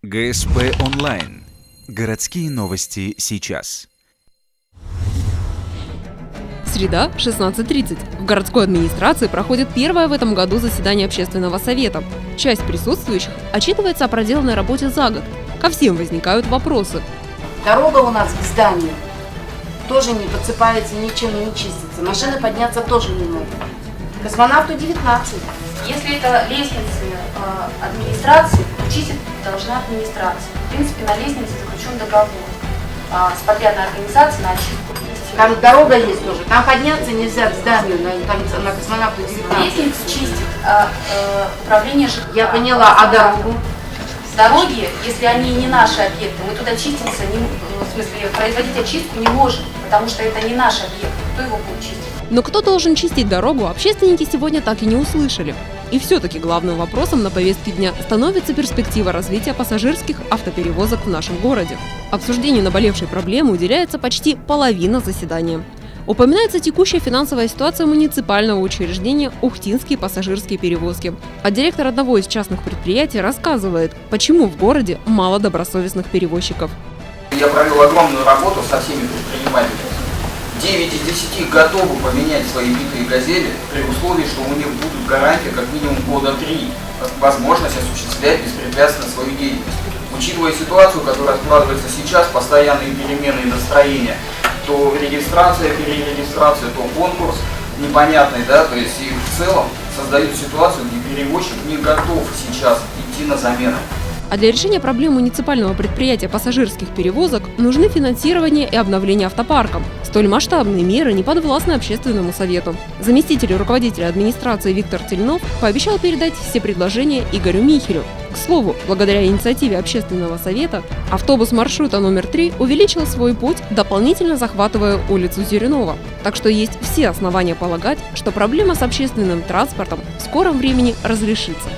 ГСП онлайн. Городские новости сейчас. Среда, 16:30. В городской администрации проходит первое в этом году заседание общественного совета. Часть присутствующих отчитывается о проделанной работе за год. Ко всем возникают вопросы. Дорога у нас к зданию тоже не подсыпается, ничем не чистится. Машины подняться тоже не могут. Космонавту 19. Если это лестницы администрации, то чистить должна администрация. В принципе, на лестнице заключен договор с подрядной организацией на очистку. Там дорога есть тоже. Там подняться нельзя к зданию на Космонавту 19. Лестницу чистит управление ЖКХ. Я поняла, а дорогу? Дороги, если они не наши объекты, мы туда чиститься, в смысле, производить очистку не можем, потому что это не наш объект. Кто его будет чистить? Но кто должен чистить дорогу, общественники сегодня так и не услышали. И все-таки главным вопросом на повестке дня становится перспектива развития пассажирских автоперевозок в нашем городе. Обсуждению наболевшей проблемы уделяется почти половина заседания. Упоминается текущая финансовая ситуация муниципального учреждения «Ухтинские пассажирские перевозки». А директор одного из частных предприятий рассказывает, почему в городе мало добросовестных перевозчиков. Я провел огромную работу со всеми предпринимателями. 9 из 10 готовы поменять свои битые «Газели» при условии, что у них будут гарантии как минимум года 3, возможность осуществлять беспрепятственно свою деятельность. Учитывая ситуацию, которая складывается сейчас, постоянные перемены и настроения, то регистрация, перерегистрация, то конкурс непонятный, да, то есть и в целом создают ситуацию, где перевозчик не готов сейчас идти на замену. А для решения проблем муниципального предприятия пассажирских перевозок нужны финансирование и обновление автопарка. Столь масштабные меры не подвластны общественному совету. Заместитель руководителя администрации Виктор Тельнов пообещал передать все предложения Игорю Михелю. К слову, благодаря инициативе общественного совета, автобус маршрута номер 3 увеличил свой путь, дополнительно захватывая улицу Зеренова. Так что есть все основания полагать, что проблема с общественным транспортом в скором времени разрешится.